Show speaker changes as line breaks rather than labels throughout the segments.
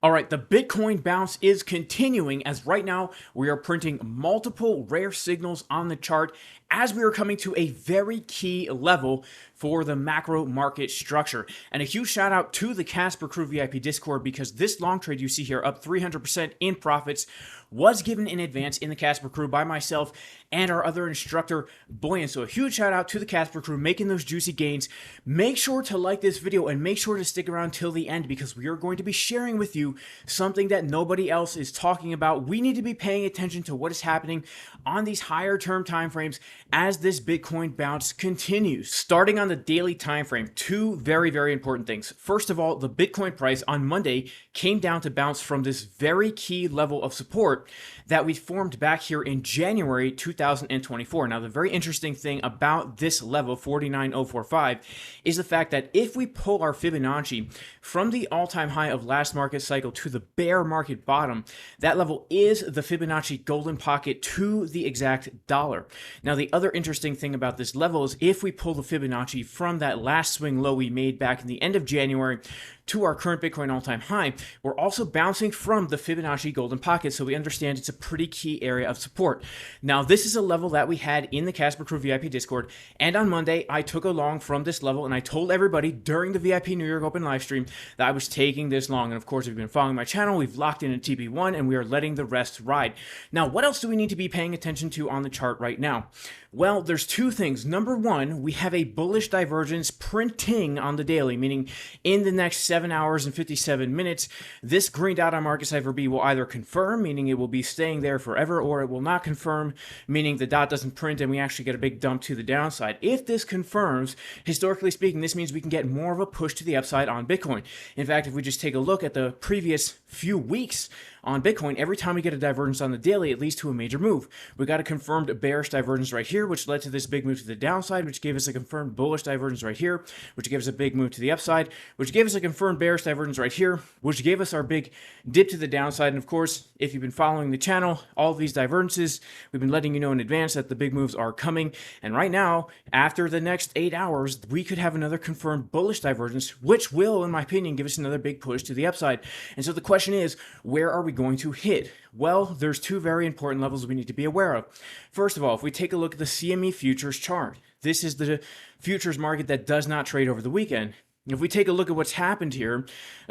All right, the Bitcoin bounce is continuing as right now we are printing multiple rare signals on the chart as we are coming to a very key level for the macro market structure. And a huge shout out to the Casper Crew VIP Discord because this long trade you see here up 300% in profits was given in advance in the Casper Crew by myself and our other instructor, Boyan. So a huge shout out to the Casper Crew making those juicy gains. Make sure to like this video and make sure to stick around till the end because we are going to be sharing with you something that nobody else is talking about. We need to be paying attention to what is happening on these higher term time frames as this Bitcoin bounce continues. Starting on the daily time frame, two very important things. First of all, the Bitcoin price on Monday came down to bounce from this very key level of support that we formed back here in January 2024. Now, the very interesting thing about this level, 49,045, is the fact that if we pull our Fibonacci from the all-time high of last market cycle to the bear market bottom, that level is the Fibonacci golden pocket to the exact dollar. Now, the other interesting thing about this level is if we pull the Fibonacci from that last swing low we made back in the end of January to our current Bitcoin all-time high, we're also bouncing from the Fibonacci golden pocket, so we understand it's a pretty key area of support. Now, this is a level that we had in the Casper Crew VIP Discord, and on Monday, I took a long from this level, and I told everybody during the VIP New York Open livestream that I was taking this long, and of course, if you've been following my channel, we've locked in a TP1, and we are letting the rest ride. Now, what else do we need to be paying attention to on the chart right now? Well, there's two things. Number one, we have a bullish divergence printing on the daily, meaning in the next 7 hours and 57 minutes, this green dot on market Cipher B will either confirm, meaning it will be staying there forever, or it will not confirm, meaning the dot doesn't print and we actually get a big dump to the downside. If this confirms, historically speaking, this means we can get more of a push to the upside on Bitcoin. In fact, if we just take a look at the previous few weeks on Bitcoin, every time we get a divergence on the daily, it leads to a major move. We got a confirmed bearish divergence right here, which led to this big move to the downside, which gave us a confirmed bullish divergence right here, which gave us a big move to the upside, which gave us a confirmed bearish divergence right here, which gave us our big dip to the downside. And of course, if you've been following the channel, all of these divergences, we've been letting you know in advance that the big moves are coming. And right now, after the next 8 hours, we could have another confirmed bullish divergence, which will, in my opinion, give us another big push to the upside. And so the question is, where are we going to hit? Well, there's two very important levels we need to be aware of. First of all, if we take a look at the CME futures chart, this is the futures market that does not trade over the weekend. If we take a look at what's happened here,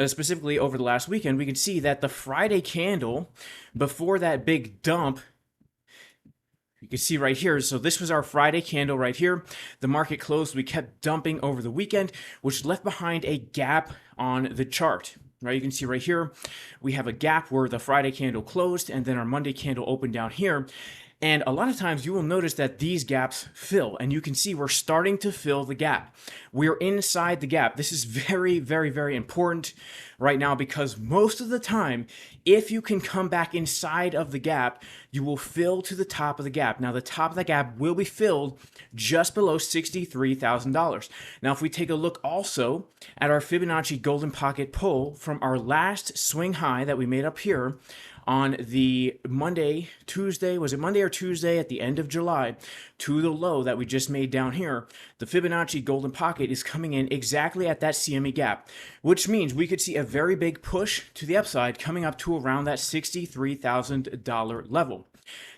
specifically over the last weekend, we can see that the Friday candle before that big dump, you can see right here, so this was our Friday candle right here. The market closed, we kept dumping over the weekend, which left behind a gap on the chart. Right, you can see right here, we have a gap where the Friday candle closed and then our Monday candle opened down here. And a lot of times you will notice that these gaps fill, and you can see we're starting to fill the gap. We're inside the gap. This is very important right now because most of the time, if you can come back inside of the gap, you will fill to the top of the gap. Now, the top of the gap will be filled just below $63,000. Now, if we take a look also at our Fibonacci golden pocket pull from our last swing high that we made up here, on the Monday, Tuesday, was it Monday or Tuesday at the end of July, to the low that we just made down here, the Fibonacci golden pocket is coming in exactly at that CME gap, which means we could see a very big push to the upside coming up to around that $63,000 level.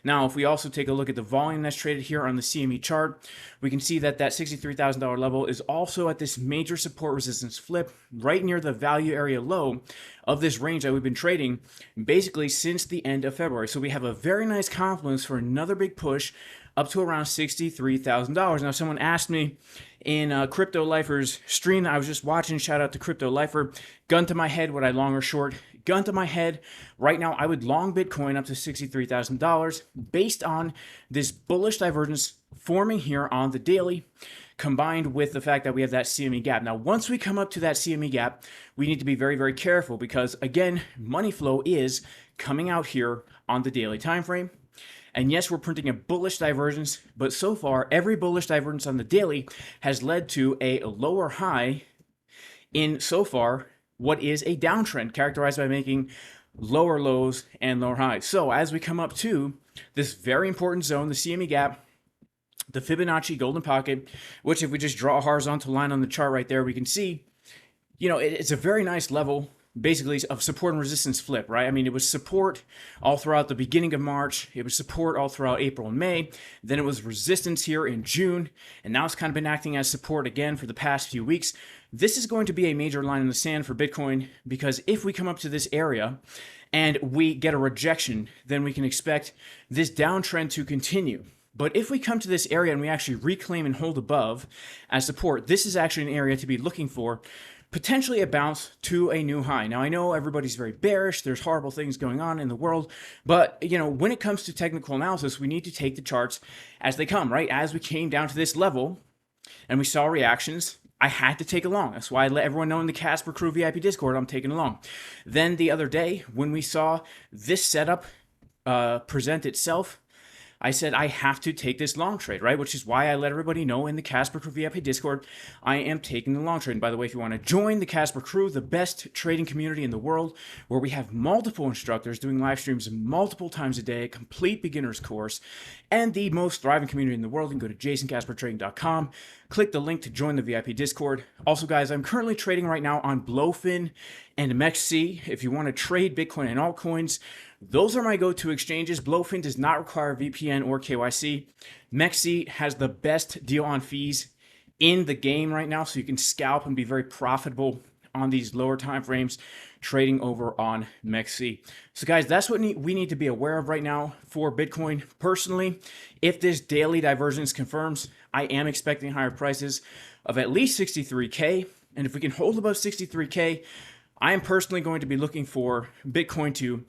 Now, if we also take a look at the volume that's traded here on the CME chart, we can see that that $63,000 level is also at this major support resistance flip right near the value area low of this range that we've been trading basically since the end of February. So we have a very nice confluence for another big push up to around $63,000. Now, someone asked me in Crypto Lifer's stream I was just watching, shout out to Crypto Lifer, gun to my head, would I long or short? Gun to my head, right now I would long Bitcoin up to $63,000 based on this bullish divergence forming here on the daily, combined with the fact that we have that CME gap. Now, once we come up to that CME gap, we need to be very careful because, again, money flow is coming out here on the daily time frame. And yes, we're printing a bullish divergence, but so far, every bullish divergence on the daily has led to a lower high in so far what is a downtrend characterized by making lower lows and lower highs. So as we come up to this very important zone, the CME gap, the Fibonacci golden pocket, which if we just draw a horizontal line on the chart right there, we can see, you know, it's a very nice level basically of support and resistance flip, right? I mean, it was support all throughout the beginning of March. It was support all throughout April and May. Then it was resistance here in June. And now it's kind of been acting as support again for the past few weeks. This is going to be a major line in the sand for Bitcoin, because if we come up to this area and we get a rejection, then we can expect this downtrend to continue. But if we come to this area and we actually reclaim and hold above as support, this is actually an area to be looking for potentially a bounce to a new high. Now, I know everybody's very bearish. There's horrible things going on in the world. But, when it comes to technical analysis, we need to take the charts as they come, right? As we came down to this level and we saw reactions, I had to take along. That's why I let everyone know in the Casper Crew VIP Discord I'm taking along. Then the other day, when we saw this setup present itself, I said I have to take this long trade, right? Which is why I let everybody know in the Casper Crew VIP Discord I am taking the long trade. And by the way, if you want to join the Casper Crew, the best trading community in the world, where we have multiple instructors doing live streams multiple times a day, a complete beginner's course, and the most thriving community in the world, you can go to jasoncaspertrading.com, click the link to join the VIP Discord. Also, guys, I'm currently trading right now on BLOFIN and MEXC. If you want to trade Bitcoin and altcoins, those are my go-to exchanges. BLOFIN does not require VPN or KYC. MEXC has the best deal on fees in the game right now, so you can scalp and be very profitable on these lower time frames trading over on MEXC. So guys, that's what we need to be aware of right now for Bitcoin. Personally, if this daily divergence confirms, I am expecting higher prices of at least 63K. And if we can hold above 63K, I am personally going to be looking for Bitcoin to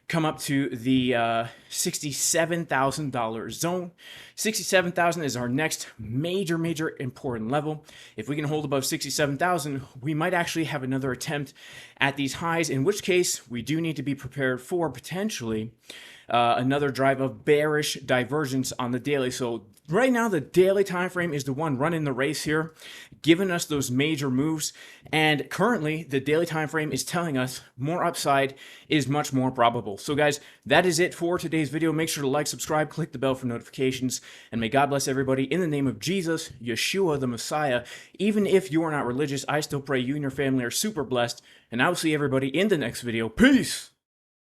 come up to the $67,000 zone. 67,000 is our next major important level. If we can hold above 67,000, we might actually have another attempt at these highs, in which case we do need to be prepared for potentially another drive of bearish divergence on the daily. So right now, the daily time frame is the one running the race here, giving us those major moves. And currently, the daily time frame is telling us more upside is much more probable. So guys, that is it for today's video. Make sure to like, subscribe, click the bell for notifications, and may God bless everybody in the name of Jesus, Yeshua, the Messiah. Even if you are not religious, I still pray you and your family are super blessed, and I will see everybody in the next video. Peace!